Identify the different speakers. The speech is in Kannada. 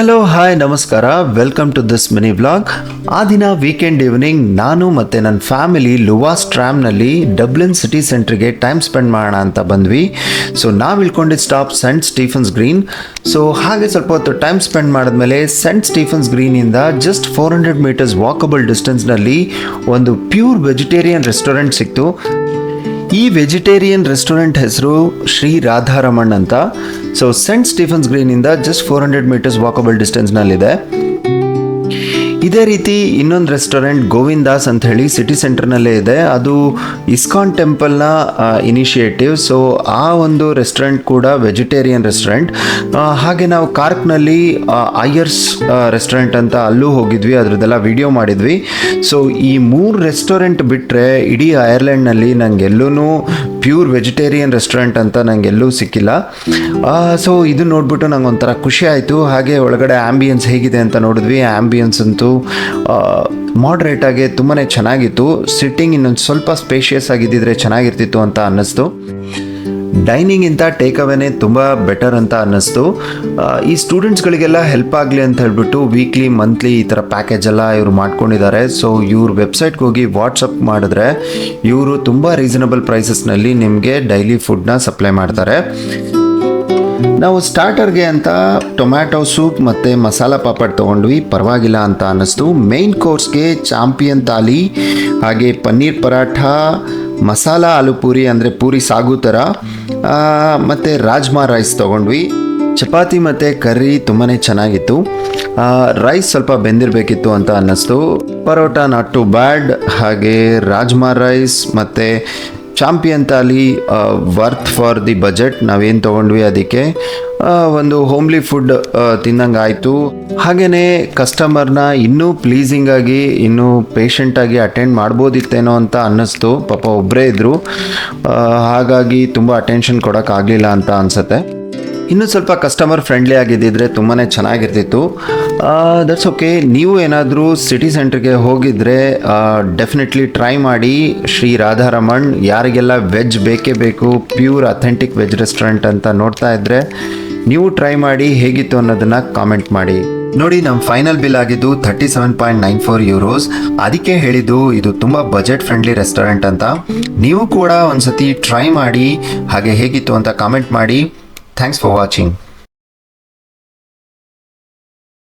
Speaker 1: ಹಲೋ ಹಾಯ್ ನಮಸ್ಕಾರ, welcome to this mini vlog. ಆ ದಿನ ವೀಕೆಂಡ್ ಈವ್ನಿಂಗ್ ನಾನು ಮತ್ತು ನನ್ನ ಫ್ಯಾಮಿಲಿ ಲುವಾಸ್ ಟ್ರಾಮ್ನಲ್ಲಿ ಡಬ್ಲಿನ್ ಸಿಟಿ ಸೆಂಟ್ರಿಗೆ ಟೈಮ್ ಸ್ಪೆಂಡ್ ಮಾಡೋಣ ಅಂತ ಬಂದ್ವಿ. ಸೊ ನಾವು ಇಳ್ಕೊಂಡಿದ್ದ stop Saint Stephen's Green. So ಹಾಗೆ ಸ್ವಲ್ಪ ಹೊತ್ತು ಟೈಮ್ ಸ್ಪೆಂಡ್ ಮಾಡಿದ್ಮೇಲೆ ಸೆಂಟ್ ಸ್ಟೀಫನ್ಸ್ ಗ್ರೀನಿಂದ ಜಸ್ಟ್ 400 ಮೀಟರ್ಸ್ ವಾಕಬಲ್ ಡಿಸ್ಟೆನ್ಸ್ನಲ್ಲಿ ಒಂದು ಪ್ಯೂರ್ ವೆಜಿಟೇರಿಯನ್ ರೆಸ್ಟೋರೆಂಟ್ ಸಿಕ್ತು. ಈ ವೆಜಿಟೇರಿಯನ್ ರೆಸ್ಟೋರೆಂಟ್ ಹೆಸರು ಶ್ರೀ ರಾಧಾರಮಣ್ ಅಂತ. ಸೊ ಸೆಂಟ್ ಸ್ಟೀಫನ್ಸ್ ಗ್ರೀನಿಂದ ಜಸ್ಟ್ 400 ಮೀಟರ್ಸ್ ವಾಕಬಲ್ ಡಿಸ್ಟೆನ್ಸ್ನಲ್ಲಿದೆ. ಇದೇ ರೀತಿ ಇನ್ನೊಂದು ರೆಸ್ಟೋರೆಂಟ್ ಗೋವಿಂದಾಸ್ ಅಂತ ಹೇಳಿ ಸಿಟಿ ಸೆಂಟರ್ನಲ್ಲೇ ಇದೆ. ಅದು ಇಸ್ಕಾನ್ ಟೆಂಪಲ್ನ ಇನಿಷಿಯೇಟಿವ್. ಸೊ ಆ ಒಂದು ರೆಸ್ಟೋರೆಂಟ್ ಕೂಡ ವೆಜಿಟೇರಿಯನ್ ರೆಸ್ಟೋರೆಂಟ್. ಹಾಗೆ ನಾವು ಕಾರ್ಕ್ನಲ್ಲಿ ಐಯರ್ಸ್ ರೆಸ್ಟೋರೆಂಟ್ ಅಂತ ಅಲ್ಲೂ ಹೋಗಿದ್ವಿ, ಅದರದ್ದೆಲ್ಲ ವಿಡಿಯೋ ಮಾಡಿದ್ವಿ. ಸೊ ಈ 3 ರೆಸ್ಟೋರೆಂಟ್ ಬಿಟ್ಟರೆ ಇಡೀ ಐರ್ಲೆಂಡ್ನಲ್ಲಿ ನನಗೆಲ್ಲೂ ಪ್ಯೂರ್ ವೆಜಿಟೇರಿಯನ್ ರೆಸ್ಟೋರೆಂಟ್ ಅಂತ ನನಗೆಲ್ಲೂ ಸಿಕ್ಕಿಲ್ಲ. ಸೊ ಇದು ನೋಡ್ಬಿಟ್ಟು ನಂಗೆ ಒಂಥರ ಖುಷಿ ಆಯಿತು. ಹಾಗೆ ಒಳಗಡೆ ಆ್ಯಂಬಿಯನ್ಸ್ ಹೇಗಿದೆ ಅಂತ ನೋಡಿದ್ವಿ. ಆ್ಯಂಬಿಯನ್ಸ್ ಅಂತೂ ಮಾಡ್ರೇಟ್ ಆಗಿ ತುಂಬಾ ಚೆನ್ನಾಗಿತ್ತು. ಸಿಟ್ಟಿಂಗ್ ಇನ್ನೊಂದು ಸ್ವಲ್ಪ ಸ್ಪೇಷಿಯಸ್ ಆಗಿದ್ದಿದ್ರೆ ಚೆನ್ನಾಗಿರ್ತಿತ್ತು ಅಂತ ಅನ್ನಿಸ್ತು. ಡೈನಿಂಗಿಂತ ಟೇಕ್ ಅವೇನೇ ತುಂಬ ಬೆಟರ್ ಅಂತ ಅನ್ನಿಸ್ತು. ಈ ಸ್ಟೂಡೆಂಟ್ಸ್ಗಳಿಗೆಲ್ಲ ಹೆಲ್ಪ್ ಆಗಲಿ ಅಂತ ಹೇಳ್ಬಿಟ್ಟು ವೀಕ್ಲಿ ಮಂತ್ಲಿ ಈ ಥರ ಪ್ಯಾಕೇಜ್ ಎಲ್ಲ ಇವರು ಮಾಡ್ಕೊಂಡಿದ್ದಾರೆ. ಸೊ ಇವ್ರ ವೆಬ್ಸೈಟ್ಗೆ ಹೋಗಿ ವಾಟ್ಸಪ್ ಮಾಡಿದ್ರೆ ಇವರು ತುಂಬ ರೀಸನಬಲ್ ಪ್ರೈಸಸ್ನಲ್ಲಿ ನಿಮಗೆ ಡೈಲಿ ಫುಡ್ನ ಸಪ್ಲೈ ಮಾಡ್ತಾರೆ. ನಾವು ಸ್ಟಾರ್ಟರ್ಗೆ ಅಂತ ಟೊಮ್ಯಾಟೊ ಸೂಪ್ ಮತ್ತು ಮಸಾಲ ಪಾಪಡ್ ತೊಗೊಂಡ್ವಿ, ಪರವಾಗಿಲ್ಲ ಅಂತ ಅನ್ನಿಸ್ತು. ಮೇಯ್ನ್ ಕೋರ್ಸ್ಗೆ ಚಾಂಪಿಯನ್ ಥಾಲಿ, ಹಾಗೆ ಪನ್ನೀರ್ ಪರಾಠ, ಮಸಾಲ ಆಲೂ ಪೂರಿ ಅಂದರೆ ಪೂರಿ ಸಾಗು ಥರ, ಮತ್ತು ರಾಜ್ಮಾ ರೈಸ್ ತೊಗೊಂಡ್ವಿ. ಚಪಾತಿ ಮತ್ತು ಕರ್ರಿ ತುಂಬಾ ಚೆನ್ನಾಗಿತ್ತು. ರೈಸ್ ಸ್ವಲ್ಪ ಬೆಂದಿರಬೇಕಿತ್ತು ಅಂತ ಅನ್ನಿಸ್ತು. ಪರೋಟ ನಾಟ್ ಟು ಬ್ಯಾಡ್. ಹಾಗೆ ರಾಜ್ಮಾ ರೈಸ್ ಮತ್ತು champion thali worth for the budget. ನಾವೇನು ತೊಗೊಂಡ್ವಿ ಅದಕ್ಕೆ ಒಂದು ಹೋಮ್ಲಿ ಫುಡ್ ತಿನ್ನಂಗೆ ಆಯಿತು. ಹಾಗೆಯೇ ಕಸ್ಟಮರ್ನ ಇನ್ನೂ ಪ್ಲೀಸಿಂಗಾಗಿ ಇನ್ನೂ ಪೇಷಂಟಾಗಿ ಅಟೆಂಡ್ ಮಾಡ್ಬೋದಿತ್ತೇನೋ ಅಂತ ಅನ್ನಿಸ್ತು. ಪಾಪ ಒಬ್ಬರೇ ಇದ್ದರು, ಹಾಗಾಗಿ ತುಂಬ ಅಟೆನ್ಷನ್ ಕೊಡೋಕ್ಕಾಗಲಿಲ್ಲ ಅಂತ ಅನಿಸುತ್ತೆ. ಇನ್ನೂ ಸ್ವಲ್ಪ ಕಸ್ಟಮರ್ ಫ್ರೆಂಡ್ಲಿ ಆಗಿದ್ದಿದ್ರೆ ತುಂಬಾ ಚೆನ್ನಾಗಿರ್ತಿತ್ತು. That's okay. ನೀವು ಏನಾದರೂ ಸಿಟಿ ಸೆಂಟ್ರಿಗೆ ಹೋಗಿದ್ರೆ ಡೆಫಿನೆಟ್ಲಿ ಟ್ರೈ ಮಾಡಿ ಶ್ರೀ ರಾಧಾರಮಣ್. ಯಾರಿಗೆಲ್ಲ ವೆಜ್ ಬೇಕೇ ಬೇಕು, ಪ್ಯೂರ್ ಅಥೆಂಟಿಕ್ ವೆಜ್ ರೆಸ್ಟೋರೆಂಟ್ ಅಂತ ನೋಡ್ತಾ ಇದ್ದರೆ ನೀವು ಟ್ರೈ ಮಾಡಿ, ಹೇಗಿತ್ತು ಅನ್ನೋದನ್ನು ಕಾಮೆಂಟ್ ಮಾಡಿ. ನೋಡಿ, ನಮ್ಮ ಫೈನಲ್ ಬಿಲ್ ಆಗಿದ್ದು 37.94 ಯೂರೋಸ್. ಅದಕ್ಕೆ ಹೇಳಿದ್ದು ಇದು ತುಂಬ ಬಜೆಟ್ ಫ್ರೆಂಡ್ಲಿ ರೆಸ್ಟೋರೆಂಟ್ ಅಂತ. ನೀವು ಕೂಡ ಒಂದ್ಸತಿ ಟ್ರೈ ಮಾಡಿ, ಹಾಗೆ ಹೇಗಿತ್ತು ಅಂತ ಕಾಮೆಂಟ್ ಮಾಡಿ. Thanks for watching.